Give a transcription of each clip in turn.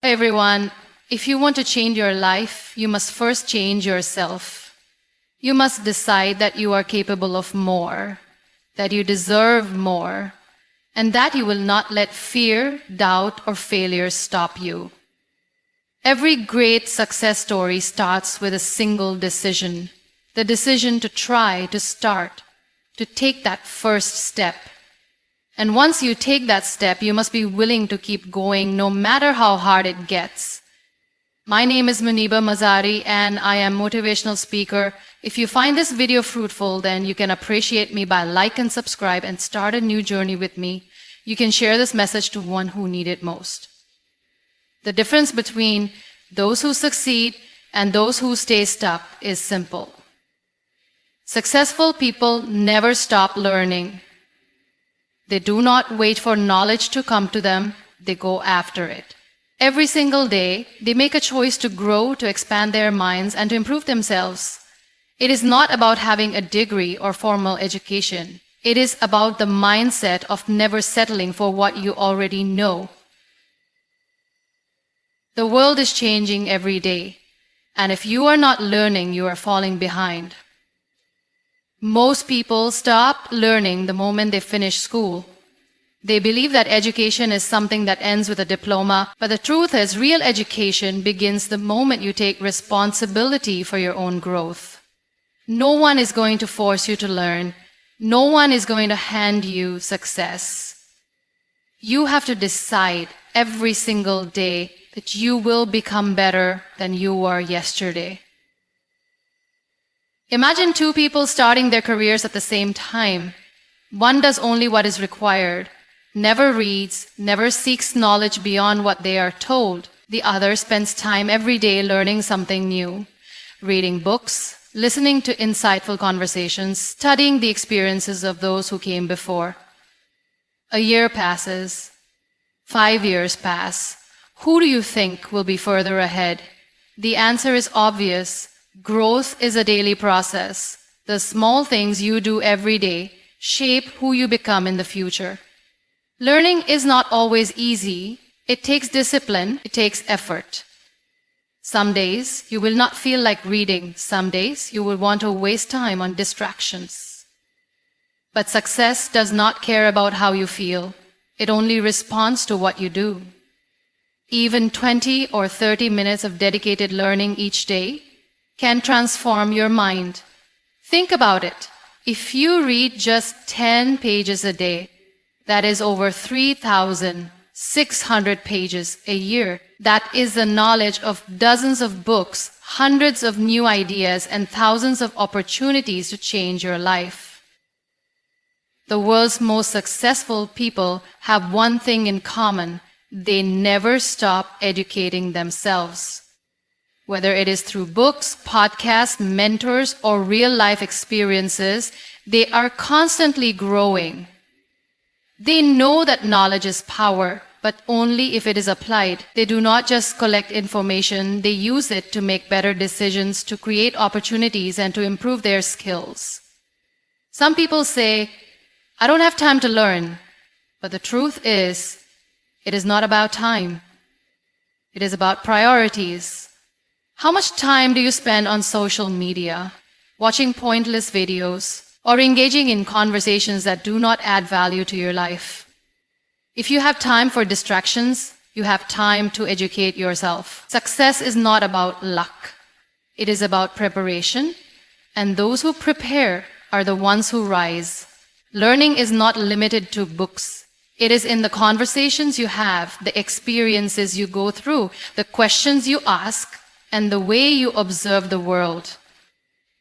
Everyone, if you want to change your life, you must first change yourself. You must decide that you are capable of more, that you deserve more, and that you will not let fear, doubt, or failure stop you. Every great success story starts with a single decision, the decision to try, to start, to take that first step. And once you take that step, you must be willing to keep going no matter how hard it gets. My name is Muniba Mazari and I am a motivational speaker. If you find this video fruitful, then you can appreciate me by like and subscribe and start a new journey with me. You can share this message to one who needs it most. The difference between those who succeed and those who stay stuck is simple. Successful people never stop learning. They do not wait for knowledge to come to them, they go after it. Every single day, they make a choice to grow, to expand their minds, and to improve themselves. It is not about having a degree or formal education. It is about the mindset of never settling for what you already know. The world is changing every day, and if you are not learning, you are falling behind. Most people stop learning the moment they finish school. They believe that education is something that ends with a diploma, but the truth is real education begins the moment you take responsibility for your own growth. No one is going to force you to learn. No one is going to hand you success. You have to decide every single day that you will become better than you were yesterday. Imagine two people starting their careers at the same time. One does only what is required, never reads, never seeks knowledge beyond what they are told. The other spends time every day learning something new, reading books, listening to insightful conversations, studying the experiences of those who came before. A year passes. 5 years pass. Who do you think will be further ahead? The answer is obvious. Growth is a daily process. The small things you do every day shape who you become in the future. Learning is not always easy. It takes discipline. It takes effort. Some days you will not feel like reading. Some days you will want to waste time on distractions. But success does not care about how you feel. It only responds to what you do. Even 20 or 30 minutes of dedicated learning each day can transform your mind. Think about it. If you read just 10 pages a day, that is over 3,600 pages a year. That is the knowledge of dozens of books, hundreds of new ideas, and thousands of opportunities to change your life. The world's most successful people have one thing in common. They never stop educating themselves. Whether it is through books, podcasts, mentors, or real-life experiences, they are constantly growing. They know that knowledge is power, but only if it is applied. They do not just collect information, they use it to make better decisions, to create opportunities, and to improve their skills. Some people say, I don't have time to learn. But the truth is, it is not about time. It is about priorities. How much time do you spend on social media, watching pointless videos, or engaging in conversations that do not add value to your life? If you have time for distractions, you have time to educate yourself. Success is not about luck. It is about preparation, and those who prepare are the ones who rise. Learning is not limited to books. It is in the conversations you have, the experiences you go through, the questions you ask, and the way you observe the world.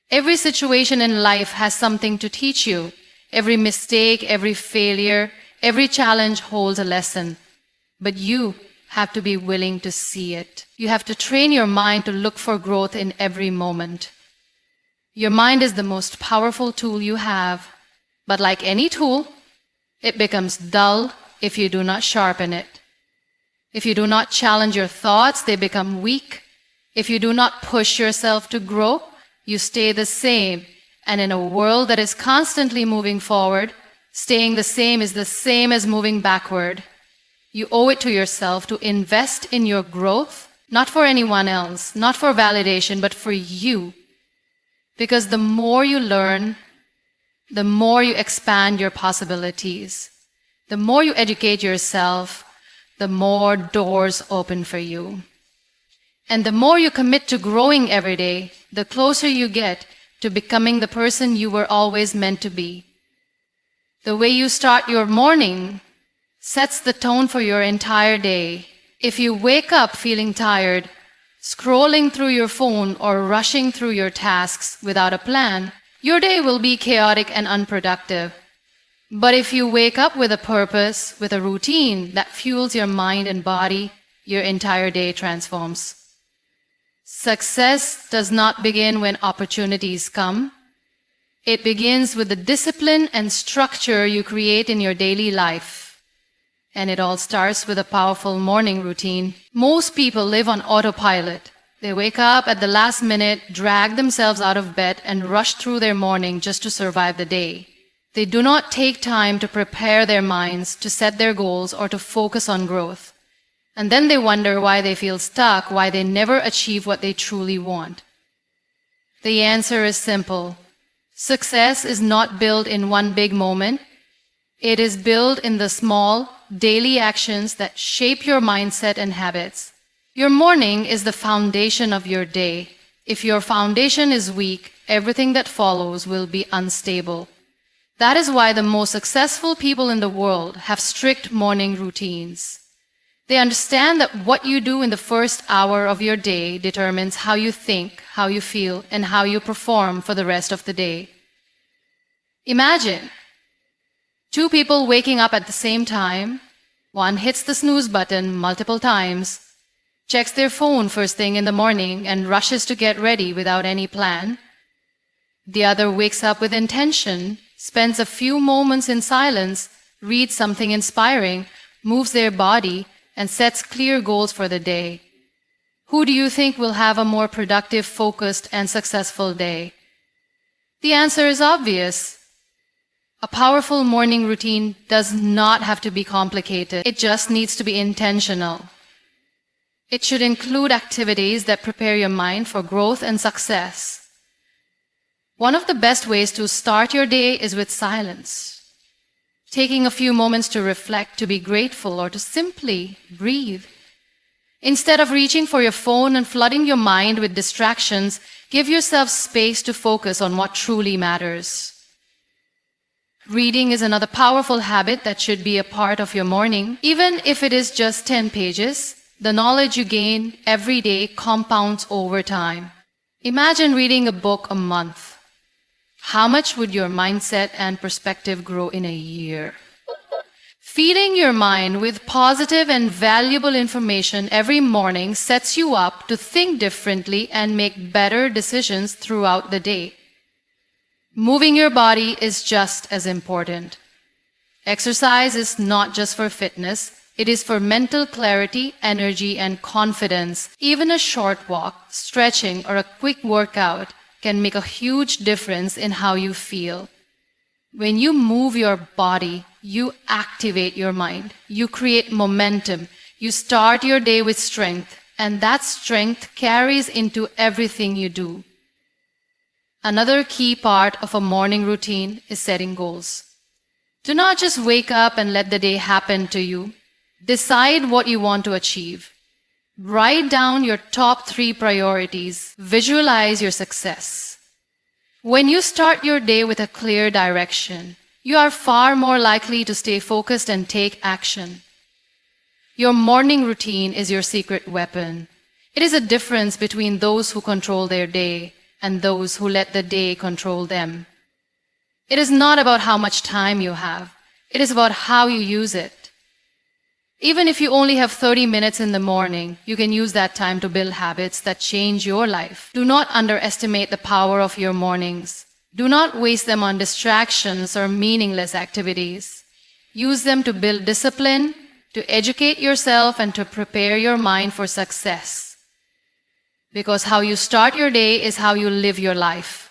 Every situation in life has something to teach you. Every mistake, every failure, every challenge holds a lesson. But you have to be willing to see it. You have to train your mind to look for growth in every moment. Your mind is the most powerful tool you have. But like any tool, it becomes dull if you do not sharpen it. If you do not challenge your thoughts, they become weak. If you do not push yourself to grow, you stay the same. And in a world that is constantly moving forward, staying the same is the same as moving backward. You owe it to yourself to invest in your growth, not for anyone else, not for validation, but for you. Because the more you learn, the more you expand your possibilities. The more you educate yourself, the more doors open for you. And the more you commit to growing every day, the closer you get to becoming the person you were always meant to be. The way you start your morning sets the tone for your entire day. If you wake up feeling tired, scrolling through your phone or rushing through your tasks without a plan, your day will be chaotic and unproductive. But if you wake up with a purpose, with a routine that fuels your mind and body, your entire day transforms. Success does not begin when opportunities come. It begins with the discipline and structure you create in your daily life. And it all starts with a powerful morning routine. Most people live on autopilot. They wake up at the last minute, drag themselves out of bed, and rush through their morning just to survive the day. They do not take time to prepare their minds, to set their goals, or to focus on growth. And then they wonder why they feel stuck, why they never achieve what they truly want. The answer is simple. Success is not built in one big moment. It is built in the small, daily actions that shape your mindset and habits. Your morning is the foundation of your day. If your foundation is weak, everything that follows will be unstable. That is why the most successful people in the world have strict morning routines. They understand that what you do in the first hour of your day determines how you think, how you feel, and how you perform for the rest of the day. Imagine two people waking up at the same time. One hits the snooze button multiple times, checks their phone first thing in the morning, and rushes to get ready without any plan. The other wakes up with intention, spends a few moments in silence, reads something inspiring, moves their body, and sets clear goals for the day. Who do you think will have a more productive, focused, and successful day? The answer is obvious. A powerful morning routine does not have to be complicated. It just needs to be intentional. It should include activities that prepare your mind for growth and success. One of the best ways to start your day is with silence. Taking a few moments to reflect, to be grateful, or to simply breathe. Instead of reaching for your phone and flooding your mind with distractions, give yourself space to focus on what truly matters. Reading is another powerful habit that should be a part of your morning. Even if it is just 10 pages, the knowledge you gain every day compounds over time. Imagine reading a book a month. How much would your mindset and perspective grow in a year? Feeding your mind with positive and valuable information every morning sets you up to think differently and make better decisions throughout the day. Moving your body is just as important. Exercise is not just for fitness, it is for mental clarity, energy, and confidence. Even a short walk, stretching, or a quick workout can make a huge difference in how you feel. When you move your body, you activate your mind. You create momentum. You start your day with strength, and that strength carries into everything you do. Another key part of a morning routine is setting goals. Do not just wake up and let the day happen to you. Decide what you want to achieve. Write down your top 3 priorities. Visualize your success. When you start your day with a clear direction, you are far more likely to stay focused and take action. Your morning routine is your secret weapon. It is a difference between those who control their day and those who let the day control them. It is not about how much time you have. It is about how you use it. Even if you only have 30 minutes in the morning, you can use that time to build habits that change your life. Do not underestimate the power of your mornings. Do not waste them on distractions or meaningless activities. Use them to build discipline, to educate yourself, and to prepare your mind for success. Because how you start your day is how you live your life.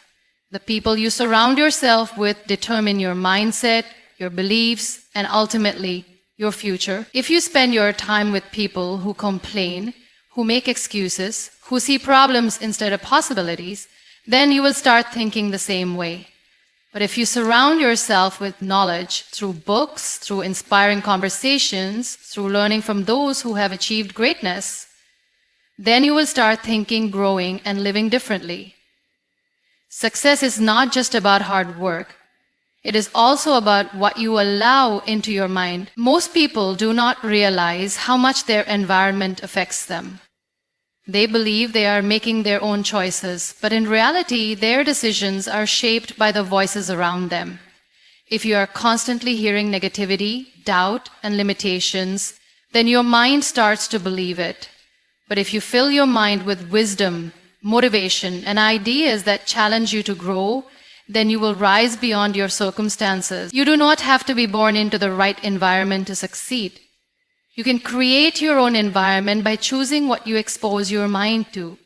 The people you surround yourself with determine your mindset, your beliefs, and ultimately, your future. If you spend your time with people who complain, who make excuses, who see problems instead of possibilities, then you will start thinking the same way. But if you surround yourself with knowledge through books, through inspiring conversations, through learning from those who have achieved greatness, then you will start thinking, growing, and living differently. Success is not just about hard work. It is also about what you allow into your mind. Most people do not realize how much their environment affects them. They believe they are making their own choices, but in reality, their decisions are shaped by the voices around them. If you are constantly hearing negativity, doubt, and limitations, then your mind starts to believe it. But if you fill your mind with wisdom, motivation, and ideas that challenge you to grow, then you will rise beyond your circumstances. You do not have to be born into the right environment to succeed. You can create your own environment by choosing what you expose your mind to.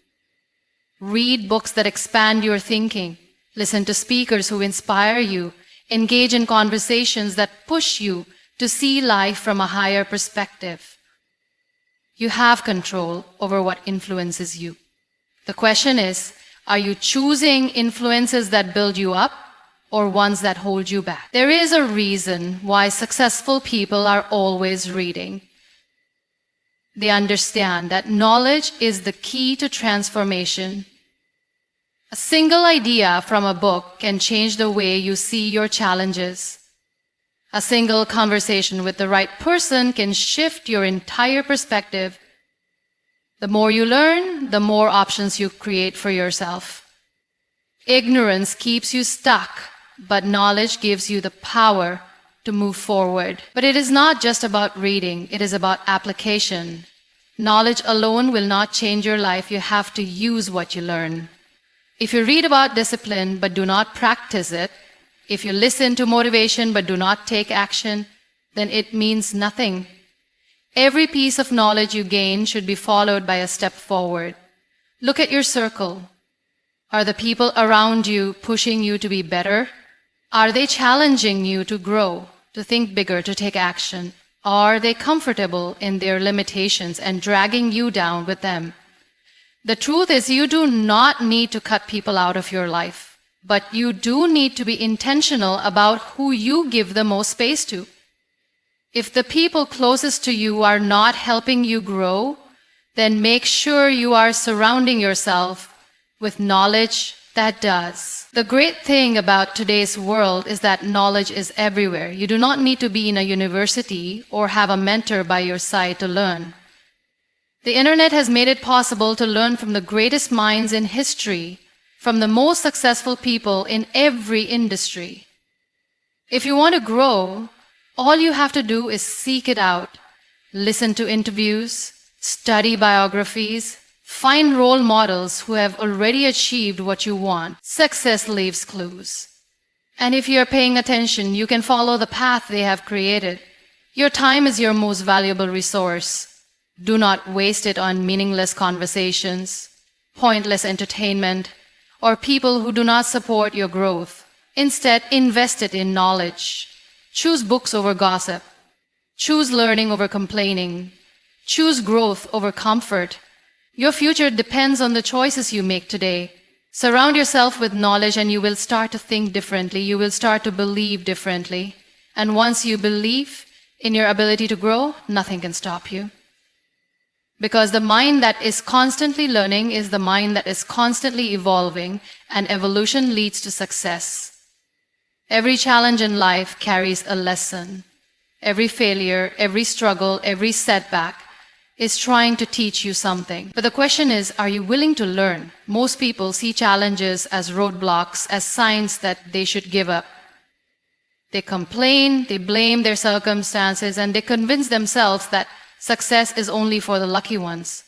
Read books that expand your thinking. Listen to speakers who inspire you. Engage in conversations that push you to see life from a higher perspective. You have control over what influences you. The question is, are you choosing influences that build you up or ones that hold you back? There is a reason why successful people are always reading. They understand that knowledge is the key to transformation. A single idea from a book can change the way you see your challenges. A single conversation with the right person can shift your entire perspective. The more you learn, the more options you create for yourself. Ignorance keeps you stuck, but knowledge gives you the power to move forward. But it is not just about reading, it is about application. Knowledge alone will not change your life. You have to use what you learn. If you read about discipline but do not practice it, if you listen to motivation but do not take action, then it means nothing. Every piece of knowledge you gain should be followed by a step forward. Look at your circle. Are the people around you pushing you to be better? Are they challenging you to grow, to think bigger, to take action? Are they comfortable in their limitations and dragging you down with them? The truth is, you do not need to cut people out of your life, but you do need to be intentional about who you give the most space to. If the people closest to you are not helping you grow, then make sure you are surrounding yourself with knowledge that does. The great thing about today's world is that knowledge is everywhere. You do not need to be in a university or have a mentor by your side to learn. The internet has made it possible to learn from the greatest minds in history, from the most successful people in every industry. If you want to grow, all you have to do is seek it out. Listen to interviews, study biographies, find role models who have already achieved what you want. Success leaves clues. And if you are paying attention, you can follow the path they have created. Your time is your most valuable resource. Do not waste it on meaningless conversations, pointless entertainment, or people who do not support your growth. Instead, invest it in knowledge. Choose books over gossip. Choose learning over complaining. Choose growth over comfort. Your future depends on the choices you make today. Surround yourself with knowledge and you will start to think differently. You will start to believe differently. And once you believe in your ability to grow, nothing can stop you. Because the mind that is constantly learning is the mind that is constantly evolving, and evolution leads to success. Every challenge in life carries a lesson. Every failure, every struggle, every setback is trying to teach you something. But the question is, are you willing to learn? Most people see challenges as roadblocks, as signs that they should give up. They complain, they blame their circumstances, and they convince themselves that success is only for the lucky ones.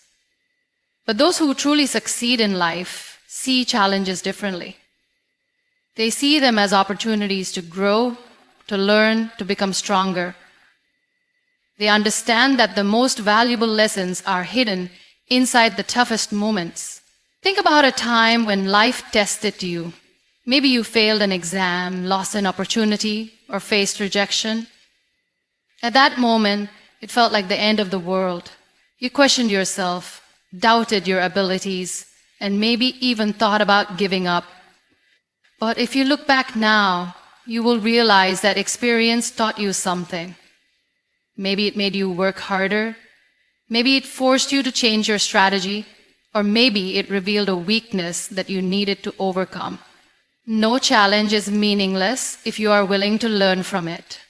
But those who truly succeed in life see challenges differently. They see them as opportunities to grow, to learn, to become stronger. They understand that the most valuable lessons are hidden inside the toughest moments. Think about a time when life tested you. Maybe you failed an exam, lost an opportunity, or faced rejection. At that moment, it felt like the end of the world. You questioned yourself, doubted your abilities, and maybe even thought about giving up. But if you look back now, you will realize that experience taught you something. Maybe it made you work harder. Maybe it forced you to change your strategy. Or maybe it revealed a weakness that you needed to overcome. No challenge is meaningless if you are willing to learn from it.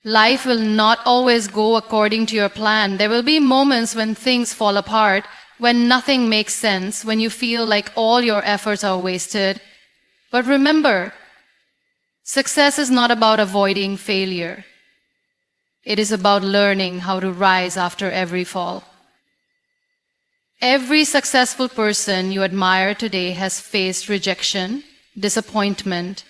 Life will not always go according to your plan. There will be moments when things fall apart, when nothing makes sense, when you feel like all your efforts are wasted. But remember, success is not about avoiding failure. It is about learning how to rise after every fall. Every successful person you admire today has faced rejection, disappointment,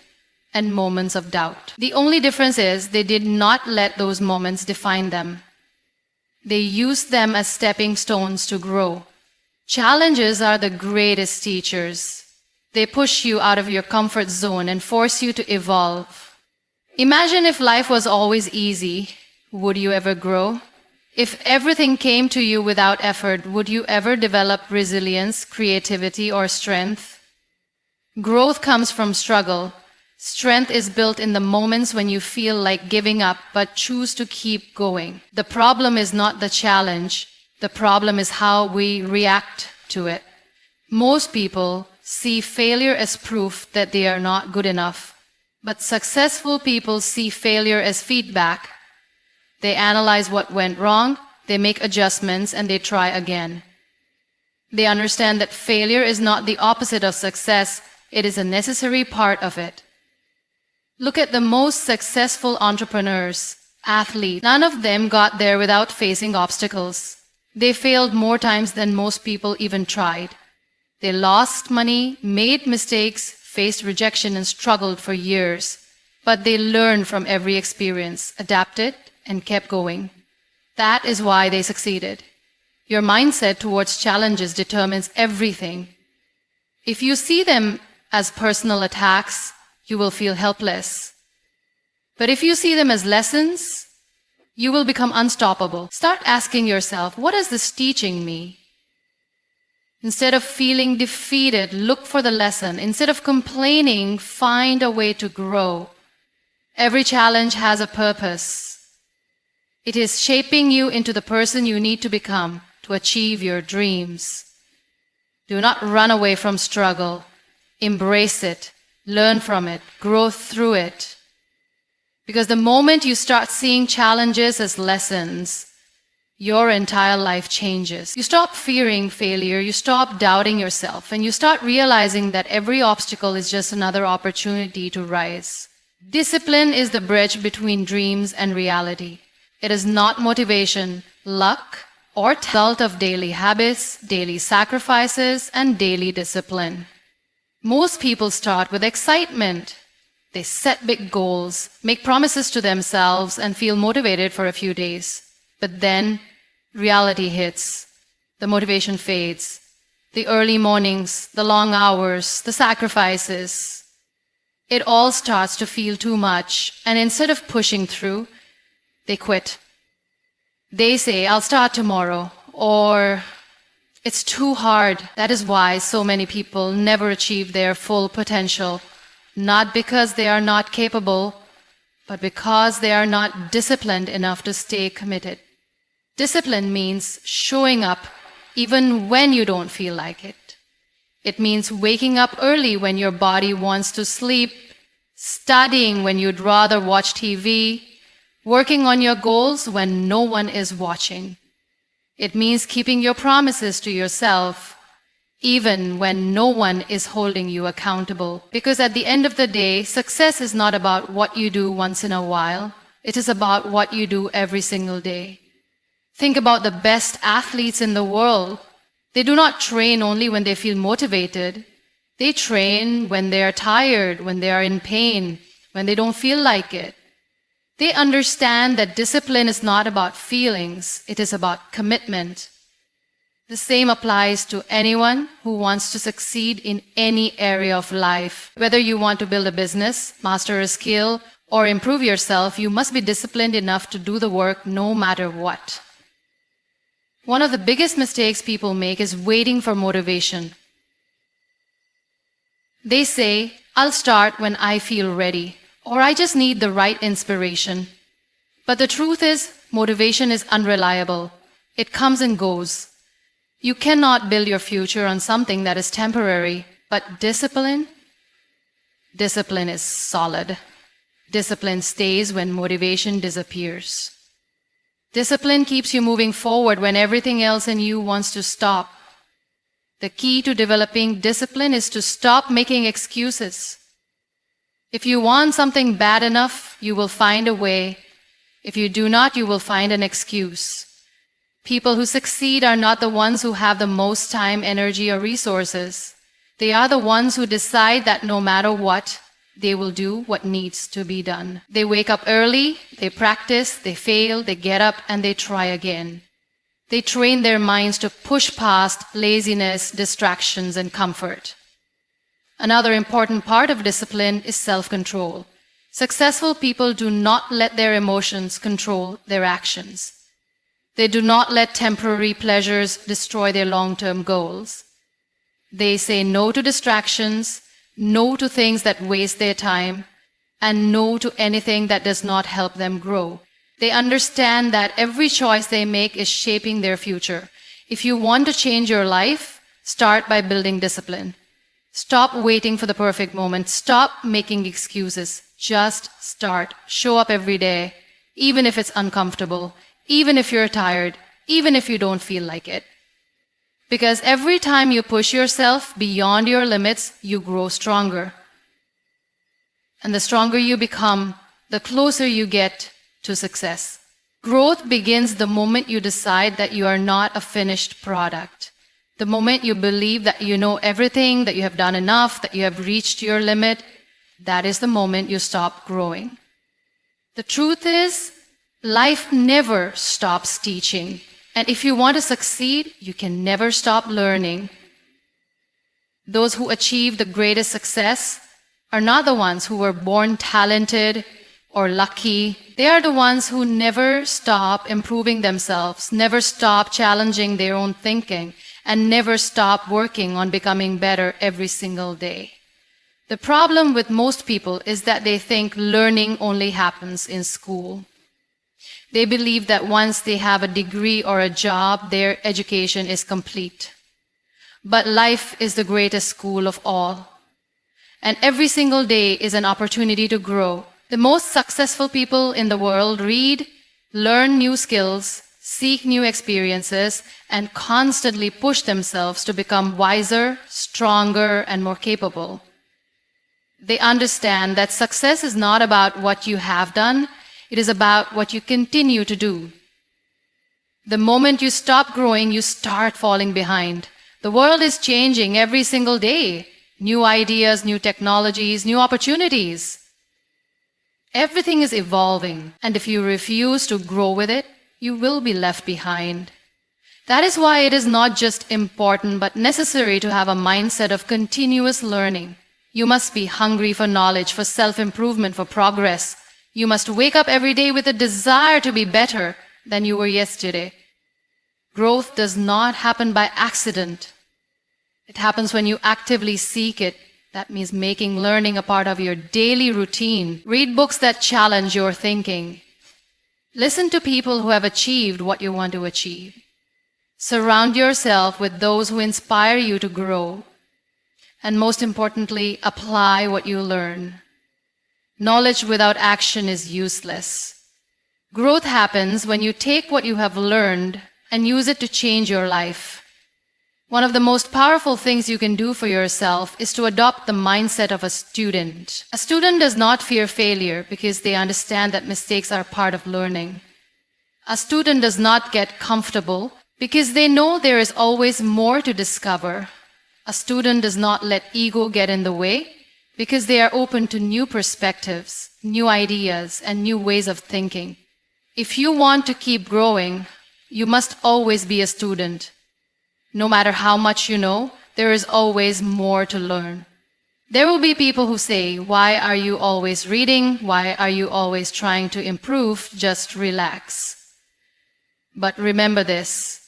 and moments of doubt. The only difference is they did not let those moments define them. They used them as stepping stones to grow. Challenges are the greatest teachers. They push you out of your comfort zone and force you to evolve. Imagine if life was always easy. Would you ever grow? If everything came to you without effort, would you ever develop resilience, creativity, or strength? Growth comes from struggle. Strength is built in the moments when you feel like giving up but choose to keep going. The problem is not the challenge. The problem is how we react to it. Most people see failure as proof that they are not good enough. But successful people see failure as feedback. They analyze what went wrong, they make adjustments, and they try again. They understand that failure is not the opposite of success, it is a necessary part of it. Look at the most successful entrepreneurs, athletes. None of them got there without facing obstacles. They failed more times than most people even tried. They lost money, made mistakes, faced rejection, and struggled for years. But they learned from every experience, adapted, and kept going. That is why they succeeded. Your mindset towards challenges determines everything. If you see them as personal attacks, you will feel helpless. But if you see them as lessons, you will become unstoppable. Start asking yourself, what is this teaching me? Instead of feeling defeated, look for the lesson. Instead of complaining, find a way to grow. Every challenge has a purpose. It is shaping you into the person you need to become to achieve your dreams. Do not run away from struggle. Embrace it. Learn from it. Grow through it. Because the moment you start seeing challenges as lessons, your entire life changes. You stop fearing failure, you stop doubting yourself, and you start realizing that every obstacle is just another opportunity to rise. Discipline is the bridge between dreams and reality. It is not motivation, luck, or result of daily habits, daily sacrifices, and daily discipline. Most people start with excitement. They set big goals, make promises to themselves, and feel motivated for a few days. But then, reality hits. The motivation fades. The early mornings, the long hours, the sacrifices. It all starts to feel too much, and instead of pushing through, they quit. They say, I'll start tomorrow, or it's too hard. That is why so many people never achieve their full potential, not because they are not capable, but because they are not disciplined enough to stay committed. Discipline means showing up even when you don't feel like it. It means waking up early when your body wants to sleep, studying when you'd rather watch TV, working on your goals when no one is watching. It means keeping your promises to yourself, even when no one is holding you accountable. Because at the end of the day, success is not about what you do once in a while. It is about what you do every single day. Think about the best athletes in the world. They do not train only when they feel motivated. They train when they are tired, when they are in pain, when they don't feel like it. They understand that discipline is not about feelings, it is about commitment. The same applies to anyone who wants to succeed in any area of life. Whether you want to build a business, master a skill, or improve yourself, you must be disciplined enough to do the work no matter what. One of the biggest mistakes people make is waiting for motivation. They say, I'll start when I feel ready, or I just need the right inspiration. But the truth is, motivation is unreliable. It comes and goes. You cannot build your future on something that is temporary, but discipline is solid. Discipline stays when motivation disappears. Discipline keeps you moving forward when everything else in you wants to stop. The key to developing discipline is to stop making excuses. If you want something bad enough, you will find a way. If you do not, you will find an excuse. People who succeed are not the ones who have the most time, energy, or resources. They are the ones who decide that no matter what, they will do what needs to be done. They wake up early, they practice, they fail, they get up, and they try again. They train their minds to push past laziness, distractions, and comfort. Another important part of discipline is self-control. Successful people do not let their emotions control their actions. They do not let temporary pleasures destroy their long-term goals. They say no to distractions, no to things that waste their time, and no to anything that does not help them grow. They understand that every choice they make is shaping their future. If you want to change your life, start by building discipline. Stop waiting for the perfect moment. Stop making excuses. Just start. Show up every day, even if it's uncomfortable, even if you're tired, even if you don't feel like it. Because every time you push yourself beyond your limits, you grow stronger. And the stronger you become, the closer you get to success. Growth begins the moment you decide that you are not a finished product. The moment you believe that you know everything, that you have done enough, that you have reached your limit, that is the moment you stop growing. The truth is, life never stops teaching. And if you want to succeed, you can never stop learning. Those who achieve the greatest success are not the ones who were born talented or lucky. They are the ones who never stop improving themselves, never stop challenging their own thinking, and never stop working on becoming better every single day. The problem with most people is that they think learning only happens in school. They believe that once they have a degree or a job, their education is complete. But life is the greatest school of all. And every single day is an opportunity to grow. The most successful people in the world read, learn new skills, seek new experiences, and constantly push themselves to become wiser, stronger, and more capable. They understand that success is not about what you have done, it is about what you continue to do. The moment you stop growing, you start falling behind. The world is changing every single day. New ideas, new technologies, new opportunities. Everything is evolving, and if you refuse to grow with it, you will be left behind. That is why it is not just important but necessary to have a mindset of continuous learning. You must be hungry for knowledge, for self-improvement, for progress. You must wake up every day with a desire to be better than you were yesterday. Growth does not happen by accident. It happens when you actively seek it. That means making learning a part of your daily routine. Read books that challenge your thinking. Listen to people who have achieved what you want to achieve. Surround yourself with those who inspire you to grow. And most importantly, apply what you learn. Knowledge without action is useless. Growth happens when you take what you have learned and use it to change your life. One of the most powerful things you can do for yourself is to adopt the mindset of a student. A student does not fear failure because they understand that mistakes are part of learning. A student does not get comfortable because they know there is always more to discover. A student does not let ego get in the way because they are open to new perspectives, new ideas, and new ways of thinking. If you want to keep growing, you must always be a student. No matter how much you know, there is always more to learn. There will be people who say, "Why are you always reading? Why are you always trying to improve? Just relax." But remember this: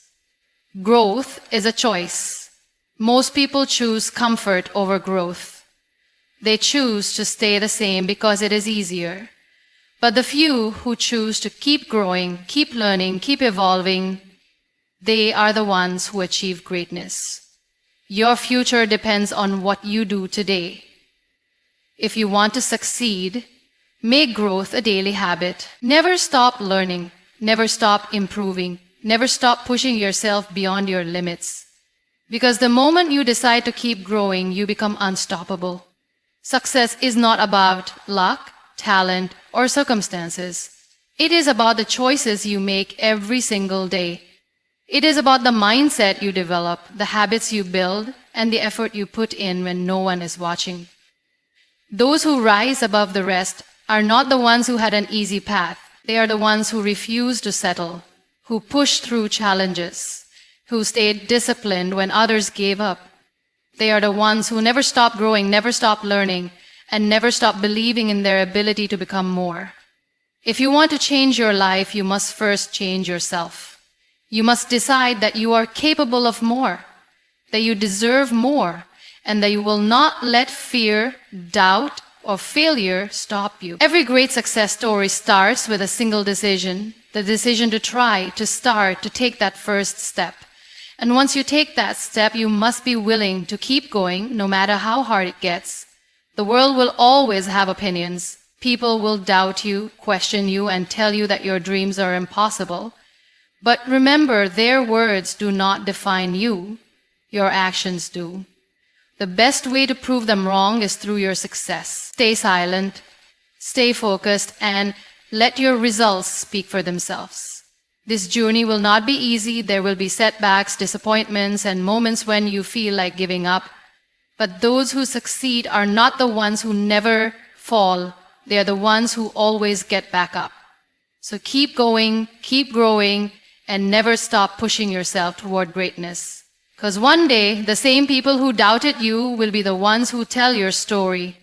growth is a choice. Most people choose comfort over growth. They choose to stay the same because it is easier. But the few who choose to keep growing, keep learning, keep evolving, they are the ones who achieve greatness. Your future depends on what you do today. If you want to succeed, make growth a daily habit. Never stop learning. Never stop improving. Never stop pushing yourself beyond your limits. Because the moment you decide to keep growing, you become unstoppable. Success is not about luck, talent, or circumstances. It is about the choices you make every single day. It is about the mindset you develop, the habits you build, and the effort you put in when no one is watching. Those who rise above the rest are not the ones who had an easy path. They are the ones who refused to settle, who pushed through challenges, who stayed disciplined when others gave up. They are the ones who never stopped growing, never stopped learning, and never stopped believing in their ability to become more. If you want to change your life, you must first change yourself. You must decide that you are capable of more, that you deserve more, and that you will not let fear, doubt, or failure stop you. Every great success story starts with a single decision, the decision to try, to start, to take that first step. And once you take that step, you must be willing to keep going, no matter how hard it gets. The world will always have opinions. People will doubt you, question you, and tell you that your dreams are impossible. But remember, their words do not define you. Your actions do. The best way to prove them wrong is through your success. Stay silent, stay focused, and let your results speak for themselves. This journey will not be easy. There will be setbacks, disappointments, and moments when you feel like giving up. But those who succeed are not the ones who never fall. They are the ones who always get back up. So keep going, keep growing, and never stop pushing yourself toward greatness. Because one day, the same people who doubted you will be the ones who tell your story.